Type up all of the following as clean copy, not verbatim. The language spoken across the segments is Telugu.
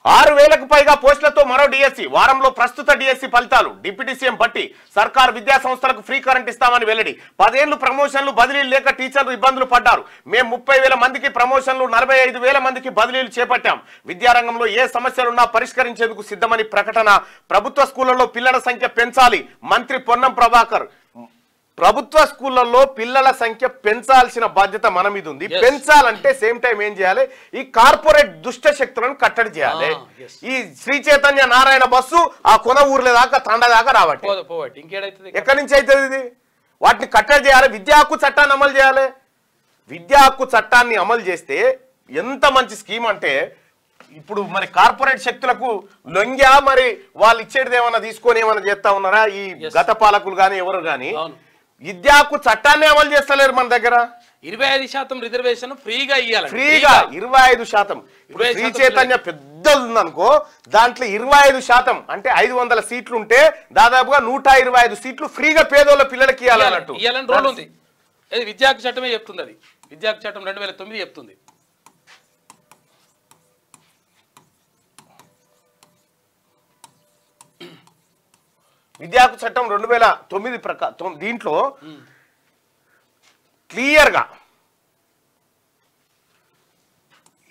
6000కు పైగా పోస్టులతో మరో డిఎస్సి వారంలో ప్రస్తుత డిఎస్సి ఫలితాలు డిప్యూటీ సీఎం బట్టి సర్కార్ విద్యా సంస్థలకు ఫ్రీ కరెంట్ ఇస్తామని వెల్లడి 10 ఏళ్లు ప్రమోషన్లు బదిలీలు లేక టీచర్లు ఇబ్బందులు పడ్డారు మేము 30,000 మందికి ప్రమోషన్లు 45,000 మందికి బదిలీలు చేపట్టాం విద్యారంగంలో ఏ సమస్యలున్నా పరిష్కరించేందుకు సిద్ధమని ప్రకటన ప్రభుత్వ స్కూళ్లలో పిల్లల సంఖ్య పెంచాలి మంత్రి పొన్నం ప్రభాకర్ ప్రభుత్వ స్కూళ్లలో పిల్లల సంఖ్య పెంచాల్సిన బాధ్యత మన మీద ఉంది పెంచాలంటే సేమ్ టైం ఏం చేయాలి ఈ కార్పొరేట్ దుష్ట శక్తులను కట్టడి చేయాలి ఈ శ్రీ చైతన్య నారాయణ బస్సు ఆ కొన ఊర్లే దాకా తండ దాకా రావట్టి ఎక్కడి నుంచి అవుతుంది ఇది వాటిని కట్టడి చేయాలి విద్యా హక్కు చట్టాన్ని అమలు చేయాలి విద్యా హక్కు చట్టాన్ని అమలు చేస్తే ఎంత మంచి స్కీమ్ అంటే ఇప్పుడు మరి కార్పొరేట్ శక్తులకు లొంగ్యా మరి వాళ్ళు ఇచ్చేది ఏమన్నా తీసుకొని ఏమన్నా చేస్తా ఉన్నారా ఈ గత పాలకులు గాని ఎవరు గాని విద్యా హక్కు చట్టాన్ని అమలు చేస్తలేరు మన దగ్గర 25% రిజర్వేషన్ ఫ్రీగా ఇవ్వాలి ఫ్రీగా 25% శ్రీ చైతన్య పెద్ద ఉందనుకో దాంట్లో 25% అంటే 500 సీట్లు ఉంటే దాదాపుగా 125 సీట్లు ఫ్రీగా పేదోళ్ళ పిల్లలకి ఇవ్వాలన్నట్టు ఇవ్వాలని రూల్ ఉంది అది విద్యా హక్కు చట్టమే చెప్తుంది అది విద్యా హక్కు చట్టం 2009 చెప్తుంది విద్యా హక్కు చట్టం 2009 ప్రకారం దీంట్లో క్లియర్గా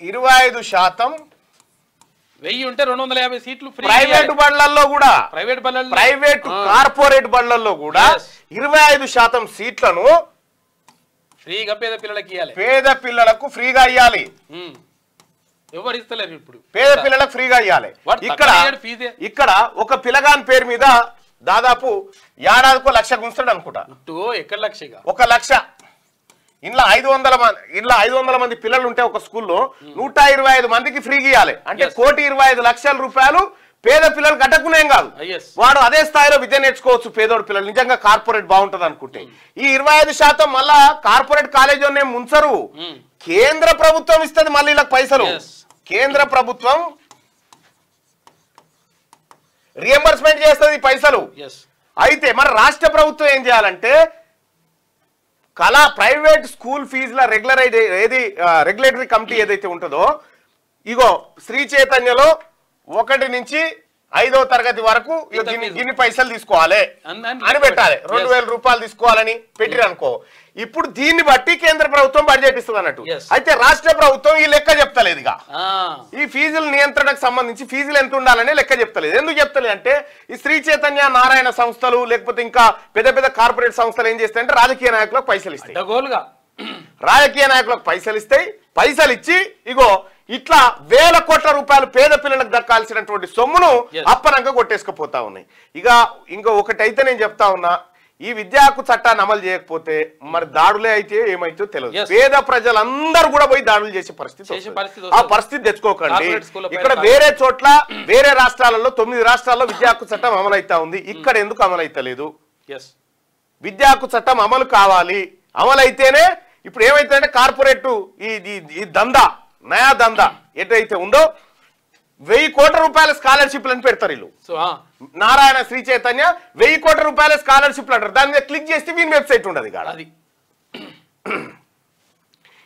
25% 1000 ఉంటే 250 సీట్లు ఫ్రీ ప్రైవేట్ బళ్ళల్లో కూడా ప్రైవేట్ కార్పొరేట్ బళ్ళల్లో కూడా 25% సీట్లను ఫ్రీగా పేద పిల్లలకి ఇవ్వాలి పేద పిల్లలకు ఫ్రీగా ఇవ్వాలి ఎవరు ఇస్తలేరు ఇప్పుడు పేద పిల్లలకు ఫ్రీగా ఇవ్వాలి ఇక్కడ ఒక పిల్లగాని పేరు మీద దాదాపు ఏడాదికో 1,00,000 గుంస్తాడు అనుకుంటా ఎక్కడ 1,00,000 1 లక్ష ఇంట్లో 500 మంది పిల్లలు ఉంటే ఒక స్కూల్లో 125 మందికి ఫ్రీగా ఇవ్వాలి అంటే 1,25,00,000 రూపాయలు పేద పిల్లలు కట్టకునేం కాదు వాడు అదే స్థాయిలో విద్య నేర్చుకోవచ్చు పేదోడు పిల్లలు నిజంగా కార్పొరేట్ బాగుంటది అనుకుంటే ఈ 25% మళ్ళా కార్పొరేట్ కాలేజీ ముంచరు కేంద్ర ప్రభుత్వం ఇస్తుంది మళ్ళీ ఇలా పైసలు కేంద్ర ప్రభుత్వం రియంబర్స్మెంట్ చేస్తుంది పైసలు అయితే మరి రాష్ట్ర ప్రభుత్వం ఏం చేయాలంటే ప్రైవేట్ స్కూల్ ఫీజుల రెగ్యులేటరీ కమిటీ ఏదైతే ఉంటుందో ఇగో శ్రీ చైతన్యలో 1 నుంచి 5వ తరగతి వరకు గిన్ని పైసలు తీసుకోవాలి అని పెట్టాలి 2,000 రూపాయలు తీసుకోవాలని పెట్టిరు అనుకో ఇప్పుడు దీన్ని బట్టి కేంద్ర ప్రభుత్వం బడ్జెట్ ఇస్తుంది అన్నట్టు అయితే రాష్ట్ర ప్రభుత్వం ఈ లెక్క చెప్తలేదు ఇక ఈ ఫీజుల నియంత్రణకు సంబంధించి ఫీజులు ఎంత ఉండాలని లెక్క చెప్తలేదు ఎందుకు చెప్తలేదు అంటే ఈ శ్రీ చైతన్య నారాయణ సంస్థలు లేకపోతే ఇంకా పెద్ద పెద్ద కార్పొరేట్ సంస్థలు ఏం చేస్తాయంటే రాజకీయ నాయకులకు పైసలు ఇస్తాయి రాజకీయ నాయకులకు పైసలు ఇస్తాయి పైసలు ఇచ్చి ఇగో ఇట్లా 1,000 కోట్ల రూపాయలు పేద పిల్లలకు దక్కాల్సినటువంటి సొమ్మును అప్పనంగా కొట్టేసుకుపోతా ఉన్నాయి ఇక ఇంకా ఒకటైతే నేను చెప్తా ఉన్నా ఈ విద్యా హక్కు చట్టాన్ని అమలు చేయకపోతే మరి దాడులే అయితే ఏమైతే తెలియదు పేద ప్రజలందరూ కూడా పోయి దాడులు చేసే పరిస్థితి ఆ పరిస్థితి తెచ్చుకోకండి ఇక్కడ వేరే చోట్ల వేరే రాష్ట్రాలలో 9 రాష్ట్రాల్లో విద్యా హక్కు చట్టం అమలు అవుతా ఉంది ఇక్కడ ఎందుకు అమలు అవుతలేదు విద్యా హక్కు చట్టం అమలు కావాలి అమలు అయితేనే ఇప్పుడు ఏమైతుందంటే కార్పొరేట్ ఈ దందా నయా దందా ఎటైతే ఉందో 1,000 కోట్ల రూపాయల స్కాలర్షిప్లను పెడతారు వీళ్ళు నారాయణ శ్రీ చైతన్య 1,000 కోట్ల రూపాయల స్కాలర్షిప్లు అంటారు దాని మీద క్లిక్ చేస్తే వీని వెబ్సైట్ ఉండదు కాదు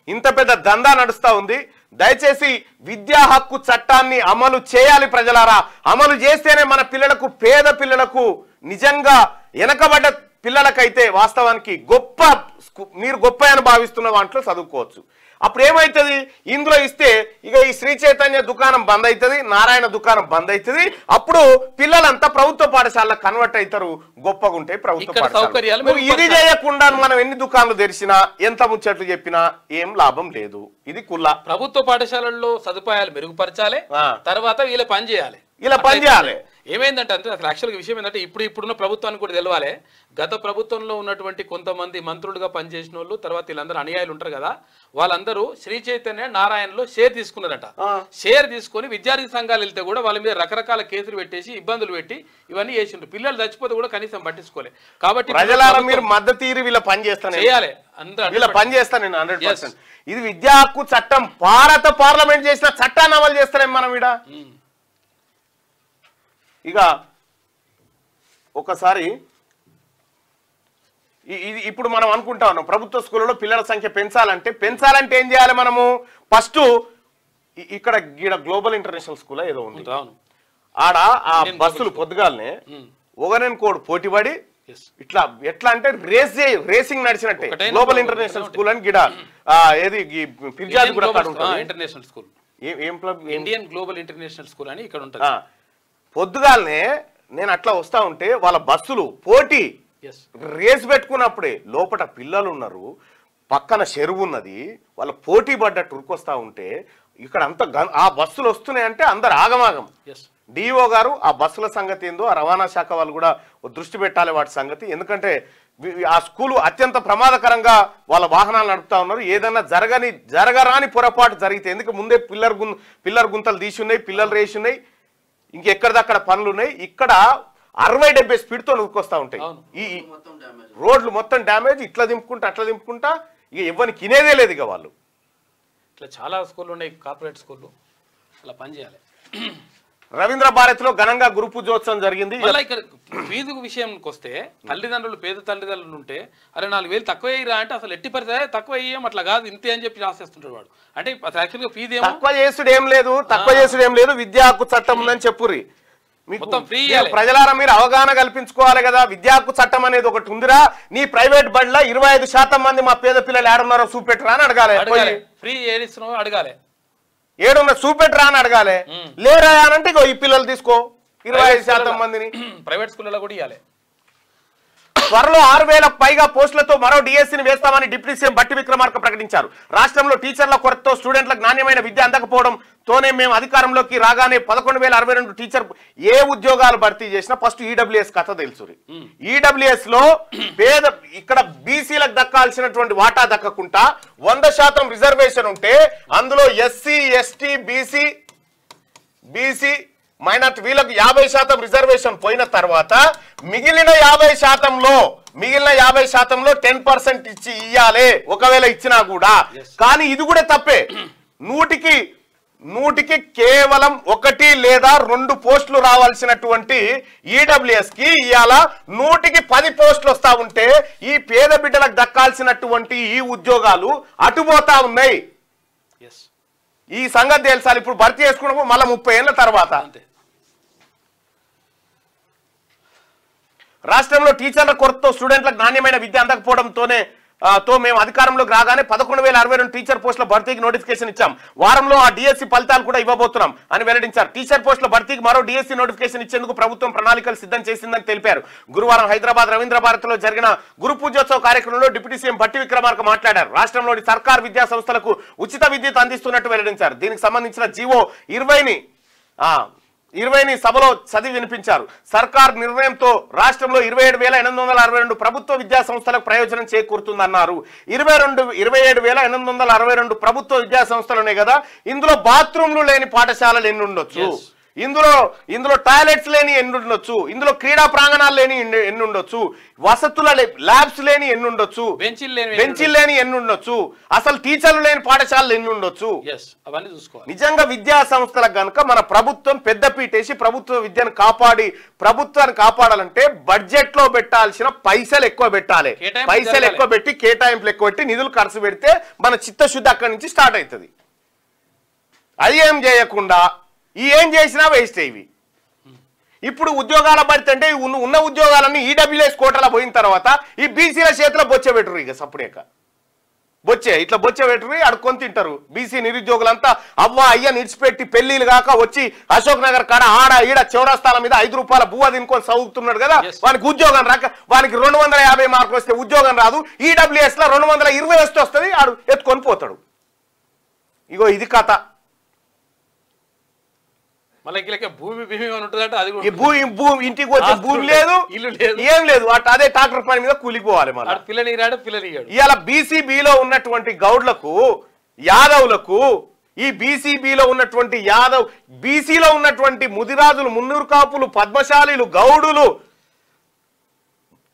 ఇంత పెద్ద దందా నడుస్తా ఉంది దయచేసి విద్యా హక్కు చట్టాన్ని అమలు చేయాలి ప్రజలారా అమలు చేస్తేనే మన పిల్లలకు పేద పిల్లలకు నిజంగా వెనకబడ్డ పిల్లలకైతే వాస్తవానికి మీరు గొప్ప అని భావిస్తున్న వాటిలో చదువుకోవచ్చు అప్పుడు ఏమైతుంది ఇందులో ఇస్తే ఇక ఈ శ్రీ చైతన్య దుకాణం బంద్ అవుతుంది నారాయణ దుకాణం బంద్ అవుతుంది అప్పుడు పిల్లలంతా ప్రభుత్వ పాఠశాలకు కన్వర్ట్ అవుతారు గొప్పగా ఉంటాయి ప్రభుత్వ పాఠశాలలు ఇది చేయకుండా మనం ఎన్ని దుకాణాలు తెరిచినా ఎంత ముచ్చట్లు చెప్పినా ఏం లాభం లేదు ఇది కుల్లా ప్రభుత్వ పాఠశాలల్లో సదుపాయాలు మెరుగుపరచాలి తర్వాత వీళ్ళ పని చేయాలి ఏమైందంటే అంటే అసలు యాక్చువల్గా విషయం ఏంటంటే ఇప్పుడున్న ప్రభుత్వానికి కూడా తెలవాలి గత ప్రభుత్వంలో ఉన్నటువంటి కొంతమంది మంత్రులుగా పనిచేసిన వాళ్ళు తర్వాత వీళ్ళందరూ అనుయాయులు ఉంటారు కదా వాళ్ళందరూ శ్రీ చైతన్య నారాయణలో షేర్ తీసుకున్నారట షేర్ తీసుకొని విద్యార్థి సంఘాలు వెళ్తే కూడా వాళ్ళ మీద రకరకాల కేసులు పెట్టేసి ఇబ్బందులు పెట్టి ఇవన్నీ చేసిండ్రు పిల్లలు చచ్చిపోతే కూడా కనీసం పట్టించుకోలే కాబట్టి మీరు మద్దతు వీళ్ళ పని చేస్తాను చేయాలి వీళ్ళ పని చేస్తాను నేను 100%. ఇది విద్యా హక్కు చట్టం భారత పార్లమెంట్ చేసిన చట్టాన్ని అమలు చేస్తారేం మనం ఇడ ఇక ఒకసారి ఇప్పుడు మనం అనుకుంటా ఉన్నాం ప్రభుత్వ స్కూళ్ళలో పిల్లల సంఖ్య పెంచాలంటే ఏం చేయాలి మనము ఫస్ట్ ఇక్కడ గ్లోబల్ ఇంటర్నేషనల్ స్కూల్ ఏదో ఉంది, అవును. ఆడ ఆ బస్సులు పొద్దుగాలనే ఒకరిని కోడ్ పోటీపడి ఇట్లా ఎట్లా అంటే రేసింగ్ నడిచినట్టే గ్లోబల్ ఇంటర్నేషనల్ స్కూల్ అని గిడ ఏది ఫిర్యాదు కూడా ఇంటర్నేషనల్ స్కూల్, ఏం club, Indian global international school అని ఇక్కడ ఉంటుంది. పొద్దుగాలనే నేను అట్లా వస్తా ఉంటే వాళ్ళ బస్సులు పోటీ రేస్ పెట్టుకున్నప్పుడే లోపల పిల్లలు ఉన్నారు, పక్కన చెరువు ఉన్నది, వాళ్ళ పోటీ పడ్డట్టు ఉరుకొస్తా ఉంటే ఇక్కడ అంత ఆ బస్సులు వస్తున్నాయంటే అందరు ఆగమాగం. డిఓ గారు ఆ బస్సుల సంగతి ఏందో ఆ రవాణా శాఖ వాళ్ళు కూడా దృష్టి పెట్టాలి వాటి సంగతి. ఎందుకంటే ఆ స్కూలు అత్యంత ప్రమాదకరంగా వాళ్ళ వాహనాలు నడుపుతా ఉన్నారు. ఏదన్నా జరగరాని పొరపాటు జరిగితే, ఎందుకు ముందే పిల్లర్ గుంతలు తీసి ఉన్నాయి, పిల్లలు రేసి ఉన్నాయి, ఇంకెక్కడిదక్కడ పనులు ఉన్నాయి. ఇక్కడ 60-70 స్పీడ్తో నువ్వుకొస్తా ఉంటాయి. ఈ రోడ్లు మొత్తం డ్యామేజ్, ఇట్లా దింపుకుంటా అట్లా దింపుకుంటా ఇక ఎవరికి తినేదే లేదు. ఇక వాళ్ళు ఇట్లా చాలా స్కూళ్ళు ఉన్నాయి, కార్పొరేట్ స్కూళ్ళు, అలా పనిచేయాలి. రవీంద్ర భారత్ లో ఘనంగా గురు పూజోత్సవం జరిగింది. ఇక్కడ ఫీజు విషయంకి వస్తే తల్లిదండ్రులు, పేద తల్లిదండ్రులు ఉంటే అరే 4,000 తక్కువ అయ్యిరా అంటే అసలు ఎట్టి పరిస్థితి తక్కువ అయ్యాం అట్లా కాదు ఇంతే అని చెప్పి రాసేస్తుంటాడు వాడు. అంటే యాక్చువల్గా ఫీజు తక్కువ చేసుడు ఏం లేదు, విద్యా హక్కు చట్టం ఉందని చెప్పుర్రి. మొత్తం ఫ్రీ ప్రజలారా మీరు అవగాహన కల్పించుకోవాలి కదా. విద్యా హక్కు చట్టం అనేది ఒకటి ఉందిరా. నీ ప్రైవేట్ బడిలో 25% మంది మా పేద పిల్లలు ఏడున్నారో చూపెట్టరా అని అడగాలి. ఫ్రీ ఏడిస్తున్నావు అడగాలి, ఏడున్న చూపెట్టరా అని అడగాలి. లేరా అనంటే ఈ పిల్లలు తీసుకో 25% మందిని ప్రైవేట్ స్కూల్లో కూడా ఇవ్వాలి. త్వరలో 6,000 పైగా పోస్టులతో మరో డిఎస్సీని వేస్తామని డిప్యూటీ సీఎం బట్టి విక్రమార్క ప్రకటించారు. రాష్ట్రంలో టీచర్ల కొరతతో స్టూడెంట్లకు నాణ్యమైన విద్య అందకపోవడంతోనే మేము అధికారంలోకి రాగానే 11,062 టీచర్ ఏ ఉద్యోగాలు భర్తీ చేసినా ఫస్ట్ ఈడబ్ల్యూఎస్ కథ తెలుసు. ఈడబ్ల్యూఎస్ లో ఇక్కడ బీసీలకు దక్కాల్సినటువంటి వాటా దక్కకుండా 100% రిజర్వేషన్ ఉంటే అందులో ఎస్సీ, ఎస్టీ, బీసీ మైనార్టీ వీళ్ళకి 50% రిజర్వేషన్ పోయిన తర్వాత మిగిలిన 50%లో 10% ఇచ్చి ఇయ్యాలి ఒకవేళ ఇచ్చినా కూడా. కానీ ఇది కూడా తప్పే. 100కి కేవలం 1 లేదా 2 పోస్టులు రావాల్సినటువంటి ఈడబ్ల్యూఎస్ కి ఇవాళ 100కి 10 పోస్టులు వస్తా ఉంటే ఈ పేద బిడ్డలకు దక్కాల్సినటువంటి ఈ ఉద్యోగాలు అటుపోతా ఉన్నాయి. ఈ సంగతి తెలుసాలి. ఇప్పుడు భర్తీ చేసుకున్నప్పుడు మళ్ళీ 30 ఏళ్ల తర్వాత. రాష్ట్రంలో టీచర్ల కొరతతో స్టూడెంట్లకు నాణ్యమైన విద్య అందకపోవడంతోనే మేము అధికారంలోకి రాగానే 11,062 టీచర్ పోస్టుల భర్తీకి నోటిఫికేషన్ ఇచ్చాం. వారంలో ఆ డిఎస్సీ ఫలితాలు కూడా ఇవ్వబోతున్నాం అని వెల్లడించారు. టీచర్ పోస్టుల భర్తీకి మరో డిఎస్సీ నోటిఫికేషన్ ఇచ్చేందుకు ప్రభుత్వం ప్రణాళికలు సిద్ధం చేసిందని తెలిపారు. గురువారం హైదరాబాద్ రవీంద్ర భారత్ లో జరిగిన గురు పూజోత్సవ కార్యక్రమంలో డిప్యూటీ సీఎం బట్టి విక్రమార్క మాట్లాడారు. రాష్ట్రంలోని సర్కార్ విద్యా సంస్థలకు ఉచిత విద్యుత్ అందిస్తున్నట్టు వెల్లడించారు. దీనికి సంబంధించిన జీవో 20ని సభలో చదివి వినిపించారు. సర్కార్ నిర్ణయంతో రాష్ట్రంలో 27,862 ప్రభుత్వ విద్యా సంస్థలకు ప్రయోజనం చేకూరుతుందన్నారు. 27,862 ప్రభుత్వ విద్యా సంస్థలు ఉన్నాయి కదా, ఇందులో బాత్రూమ్లు లేని పాఠశాలలు ఎన్ని ఉండొచ్చు, ఇందులో టాయిలెట్స్ లేని ఎన్ని ఉండొచ్చు, ఇందులో క్రీడా ప్రాంగణాలు లేని ఎన్ని ఉండొచ్చు, వసతుల ల్యాబ్స్ లేని ఎన్ని ఉండొచ్చు, బెంచీలు లేని ఎన్ని ఉండొచ్చు, అసలు టీచర్లు లేని పాఠశాలలు ఎన్ని ఉండొచ్చు. నిజంగా విద్యా సంస్థలకు గనుక మన ప్రభుత్వం పెద్దపీటేసి ప్రభుత్వాన్ని కాపాడాలంటే బడ్జెట్ లో పెట్టాల్సిన పైసలు ఎక్కువ పెట్టాలి. పైసలు ఎక్కువ పెట్టి కేటాయింపులు ఎక్కువ పెట్టి నిధులు ఖర్చు పెడితే మన చిత్తశుద్ధి అక్కడి నుంచి స్టార్ట్ అవుతుంది. అది ఏం చేయకుండా ఏం చేసినా వేస్ట్ అయ్యి. ఇప్పుడు ఉద్యోగాల భర్తీ అంటే ఉన్న ఉద్యోగాలన్నీ ఈడబ్ల్యూఎస్ కోటలో పోయిన తర్వాత ఈ బీసీల చేతిలో బొచ్చబెట్టరు. ఇక సప్పుడేక ఇట్లా బొచ్చబెట్టరు, అడుక్కొని తింటారు. బీసీ నిరుద్యోగులంతా అవ్వ అయ్య నిడిచిపెట్టి పెళ్లిలు కాక వచ్చి అశోక్ నగర్ కాడ ఆడ ఈడ చౌరస్తాల మీద 5 రూపాయల బువ్వ తినుకొని చదువుతున్నాడు కదా, వానికి ఉద్యోగం రాక వానికి 250 మార్కులు వస్తే ఉద్యోగం రాదు. ఈడబ్ల్యూఎస్ లో 220 వస్తే వస్తుంది, ఆడు ఎత్తుకొని పోతాడు. ఇగో ఇది కథ. ఇంటికి వచ్చే భూమి లేదు, ఏం లేదు, అదే ట్రాక్టర్ పని మీద కూలిపోవాలి. ఇవాళ బీసీబీలో ఉన్నటువంటి గౌడ్లకు, యాదవులకు, ఈ బీసీబీలో ఉన్నటువంటి బీసీలో ఉన్నటువంటి ముదిరాజులు, మున్నూరు కాపులు, పద్మశాలీలు, గౌడులు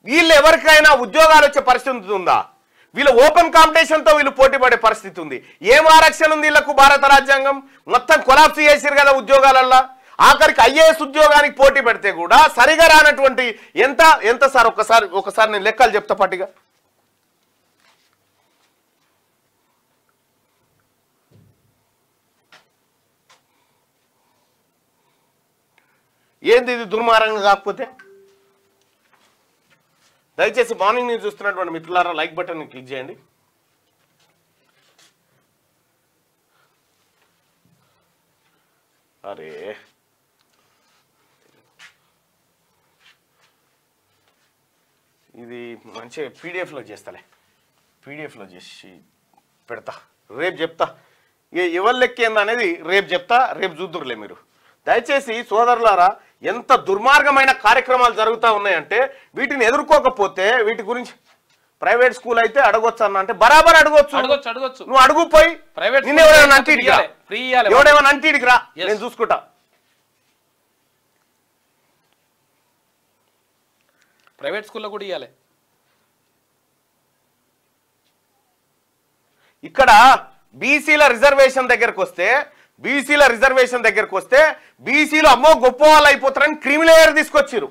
వీళ్ళు ఎవరికైనా ఉద్యోగాలు వచ్చే పరిస్థితి ఉందా? వీళ్ళు ఓపెన్ కాంపిటీషన్ తో వీళ్ళు పోటీ పడే పరిస్థితి ఉంది. ఏం ఆరక్షణ ఉంది వీళ్ళకు? భారత రాజ్యాంగం మొత్తం కొలాప్స్ చేసిరు కదా ఉద్యోగాలల్లా. ఆఖరికి ఐఏఎస్ ఉద్యోగానికి పోటీ పెడితే కూడా సరిగా రానటువంటి ఎంత సార్ ఒకసారి నేను లెక్కలు చెప్తా పట్టిగా. ఏంది ఇది దుర్మార్గంగా కాకపోతే? దయచేసి మార్నింగ్ న్యూస్ చూస్తున్నటువంటి మిత్రులారా లైక్ బటన్ క్లిక్ చేయండి. అరే ఇది మంచిగా పీడిఎఫ్లో చేస్తాలే, పీడిఎఫ్లో చేసి పెడతా, రేపు చెప్తా. ఎవరి లెక్కేంది అనేది రేపు చెప్తా, రేపు చూద్దురులే మీరు. దయచేసి సోదరులారా, ఎంత దుర్మార్గమైన కార్యక్రమాలు జరుగుతూ ఉన్నాయంటే వీటిని ఎదుర్కోకపోతే వీటి గురించి ప్రైవేట్ స్కూల్ అయితే అడగొచ్చు అన్న అంటే బరాబర్ అడగొచ్చు. నువ్వు అడుగుపోయి నిన్న ఎవడేమైనా అంటీడికి రా, ఎవడేమైనా అంటీడికి రా, నేను చూసుకుంటా. ప్రైవేట్ స్కూల్లో కూడా ఇవ్వాలి. ఇక్కడ బీసీల రిజర్వేషన్ దగ్గరకు వస్తే బీసీలు అమ్మో గొప్ప వాళ్ళు అయిపోతారని క్రీమిలేయర్ తీసుకొచ్చారు,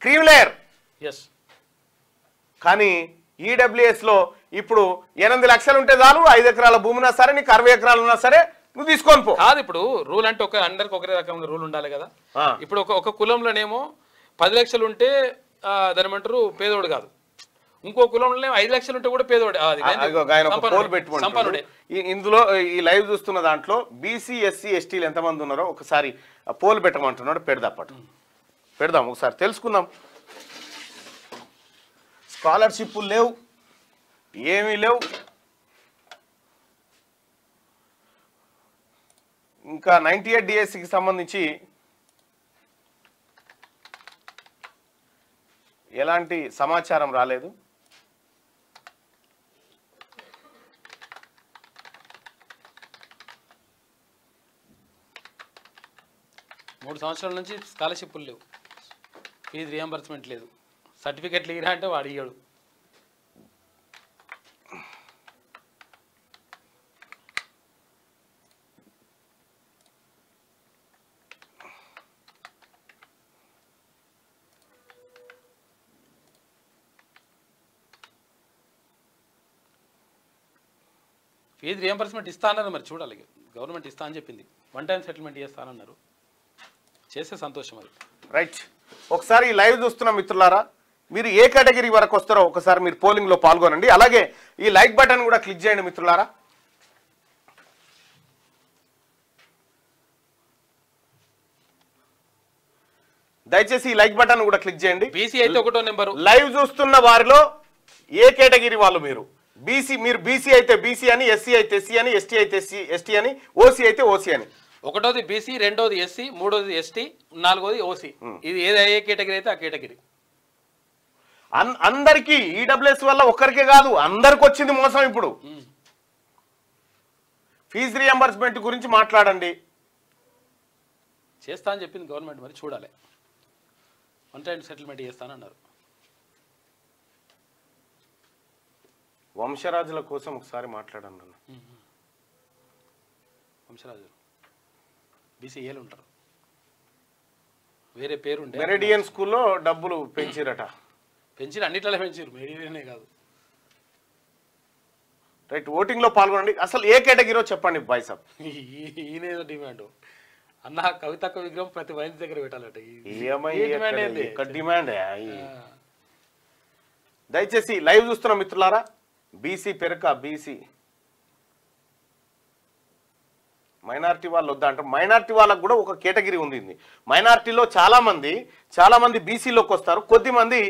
క్రీమిలేయర్. కానీ ఈడబ్ల్యూఎస్ లో ఇప్పుడు 8 లక్షలు ఉంటే చాలు, 5 ఎకరాల భూమినా సరే, నీకు 60 ఎకరాలు ఉన్నా సరే నువ్వు తీసుకొని పో. కాదు, ఇప్పుడు రూల్ అంటే అందరికి ఒకే రకమైన రూల్ ఉండాలి కదా. ఇప్పుడు ఒక కులంలోనేమో 10 లక్షలు ఉంటే దాని ఏమంటారు పేదోడు కాదు, ఇంకో కులంలో 5 లక్షలు ఉంటే కూడా పేదోడు. సంపన్నుడే. ఇందులో ఈ లైవ్ చూస్తున్న దాంట్లో బీసీ ఎస్సీ ఎస్టీలు ఎంతమంది ఉన్నారో ఒకసారి పోల్ పెట్టమంటున్నాడు, పెడదాం ఒకసారి తెలుసుకుందాం. స్కాలర్షిప్లు లేవు, ఏమీ లేవు. ఇంకా 98 డిఎస్సికి సంబంధించి ఎలాంటి సమాచారం రాలేదు. మూడు సంవత్సరాల నుంచి స్కాలర్షిప్లు లేవు, ఫీజు రియంబర్స్మెంట్ లేదు, సర్టిఫికెట్లు ఇరా అంటే వాడు ఇయ్యాడు. ఫీజు రియంబర్స్మెంట్ ఇస్తా అన్నారు, మరి చూడాలి. గవర్నమెంట్ ఇస్తా అని చెప్పింది, 1 టైం సెటిల్మెంట్ చేస్తానన్నారు, చేస్తే సంతోషం. అది రైట్. ఒకసారి ఈ లైవ్ చూస్తున్న మిత్రులారా, మీరు ఏ కేటగిరీ వరకు వస్తారో ఒకసారి మీరు పోలింగ్లో పాల్గొనండి. అలాగే ఈ లైక్ బటన్ కూడా క్లిక్ చేయండి మిత్రులారా. దయచేసి ఈ లైక్ బటన్ కూడా క్లిక్ చేయండి. బీసీ అయితే 1వ నెంబరు. లైవ్ చూస్తున్న వారిలో ఏ కేటగిరీ వాళ్ళు మీరు బీసీ అయితే బీసీ అని, ఎస్సీ అయితే ఎస్సీ అని, ఎస్టీ అయితే ఎస్టీ అని, ఓసీ అయితే ఓసీ అని. 1వది బీసీ, 2వది ఎస్సీ, 3వది ఎస్టీ, 4వది ఓసీ. ఇది ఏ కేటగిరీ అయితే ఆ కేటగిరీ. అందరికీ ఈడబ్ల్యూఎస్ వల్ల ఒక్కరికే కాదు, అందరికి వచ్చింది మోసం. ఇప్పుడు ఫీజు రియంబర్స్మెంట్ గురించి మాట్లాడండి. చేస్తా అని చెప్పింది గవర్నమెంట్, మరి చూడాలి. 1 టైం సెటిల్మెంట్ చేస్తానన్నారు. వంశరాజుల కోసం ఒకసారి మాట్లాడండి. వంశరాజు బీసీ ఏలు ఉంటారు, వేరే పేరు ఉండే. మెరిడియన్ స్కూల్లో డబ్బులు పెంచిరట. పెంచిరు, అన్నిట్లలో పెంచారు, మెరిడియనే కాదు. రైట్. ఓటింగ్ లో పాల్గొనండి. అసలు ఏ కేటగిరీలో చెప్పండి బాయ్ సాబ్. ఈయనేదో డిమాండ్ అన్న, కవితక్క విగ్రహం ప్రతి వైన్స్ దగ్గర పెట్టాలట. డిమాండ్. దయచేసి లైవ్ చూస్తున్న మిత్రులారా, బీసీ పెరక బీసీ మైనారిటీ వాళ్ళు వద్దా అంటారు. మైనారిటీ వాళ్ళకు కూడా ఒక కేటగిరీ ఉంది. మైనారిటీలో చాలా మంది బీసీలోకి వస్తారు, కొద్ది మంది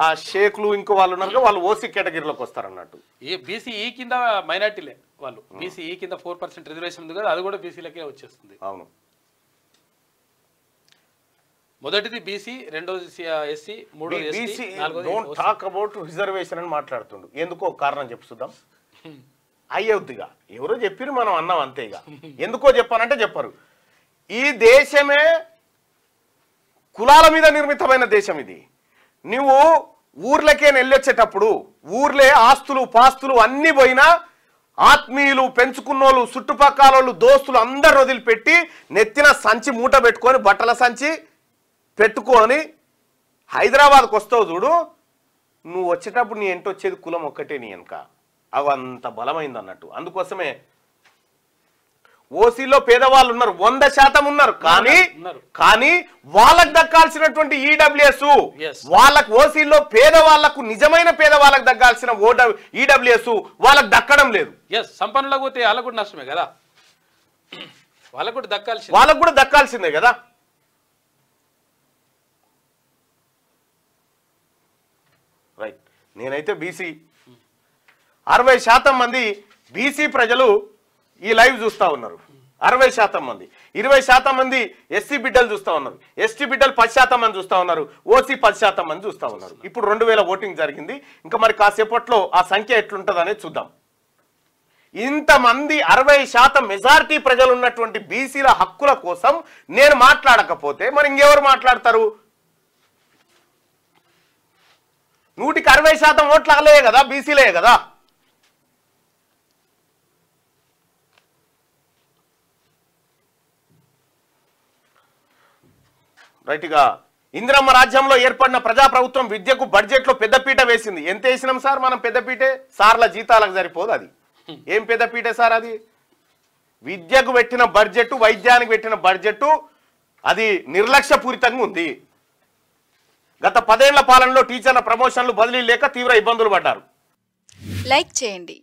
ఆ షేక్లు ఇంకో వాళ్ళు ఉన్నారు, వాళ్ళు ఓసీ కేటగిరీలోకి వస్తారు అన్నట్టు. ఈ బీసీ ఈ కింద మైనారిటీలే వాళ్ళు. బీసీ ఈ కింద 4% రిజర్వేషన్ ఉంది కదా, అది కూడా బీసీలకే వచ్చేస్తుంది. అవును. మొదటిది బీసీ, 2వది ఎస్సీ, 3వది ఎస్టీ, 4వది డోంట్ టాక్ అబౌట్ రిజర్వేషన్ అని మాట్లాడుతుండు. ఎందుకో కారణం చెప్పు చూద్దాం. అయ్యవుద్దిగా ఎవరో చెప్పిరు, మనం అన్నాం అంతే. ఇక ఎందుకో చెప్పానంటే చెప్పరు. ఈ దేశమే కులాల మీద నిర్మితమైన దేశం ఇది. నువ్వు ఊర్లకే వెళ్ళొచ్చేటప్పుడు ఊర్లే ఆస్తులు పాస్తులు అన్ని పోయినా ఆత్మీయులు, పెంచుకున్నోళ్ళు, చుట్టుపక్కల దోస్తులు అందరు వదిలిపెట్టి నెత్తిన సంచి మూట పెట్టుకొని, బట్టల సంచి పెట్టుకొని హైదరాబాద్కి వస్తావు చూడు. నువ్వు వచ్చేటప్పుడు నీ ఎంట వచ్చేది కులం ఒక్కటే నీ వెనక. అవంత బలమైంది అన్నట్టు. అందుకోసమే ఓసీలో పేదవాళ్ళు ఉన్నారు, 100% ఉన్నారు. కానీ వాళ్ళకు దక్కాల్సినటువంటి ఈడబ్ల్యూఎస్, వాళ్ళకు ఓసీలో పేదవాళ్లకు, నిజమైన పేదవాళ్ళకు దక్కాల్సిన ఈడబ్ల్యూఎస్ వాళ్ళకు దక్కడం లేదు. సంపన్నులకు పోతే వాళ్ళకు కూడా నష్టమే కదా, వాళ్ళకు కూడా దక్కాల్సిందే కదా. రైట్. నేనైతే బీసీ 60% మంది బీసీ ప్రజలు ఈ లైవ్ చూస్తా ఉన్నారు. 60% మంది, 20% మంది ఎస్సీ బిడ్డలు చూస్తా ఉన్నారు, ఎస్టీ బిడ్డలు 10% మంది చూస్తా ఉన్నారు, ఓసీ 10% మంది చూస్తా ఉన్నారు. ఇప్పుడు 2000 ఓటింగ్ జరిగింది. ఇంకా మరి కాసేపట్లో ఆ సంఖ్య ఎట్లుంటుంది అనేది చూద్దాం. ఇంతమంది 60% మెజారిటీ ప్రజలు ఉన్నటువంటి బీసీల హక్కుల కోసం నేను మాట్లాడకపోతే మరి ఇంకెవరు మాట్లాడతారు? 100కి 60% ఓట్లు అగలే కదా, బీసీలే కదా. రైట్గా ఇందిరమ్మ రాజ్యంలో ఏర్పడిన ప్రజాప్రభుత్వం విద్యకు బడ్జెట్ లో పెద్దపీట వేసింది. ఎంత వేసినాం సార్ మనం పెద్దపీటే? సార్ల జీతాలకు సరిపోదు. అది ఏం పెద్దపీటే సార్? అది విద్యకు పెట్టిన బడ్జెట్, వైద్యానికి పెట్టిన బడ్జెట్ అది నిర్లక్ష్యపూరితంగా ఉంది. గత 10 ఏళ్ల పాలనలో టీచర్ల ప్రమోషన్లు, బదిలీ లేక తీవ్ర ఇబ్బందులు పడ్డారు. లైక్ చేయండి.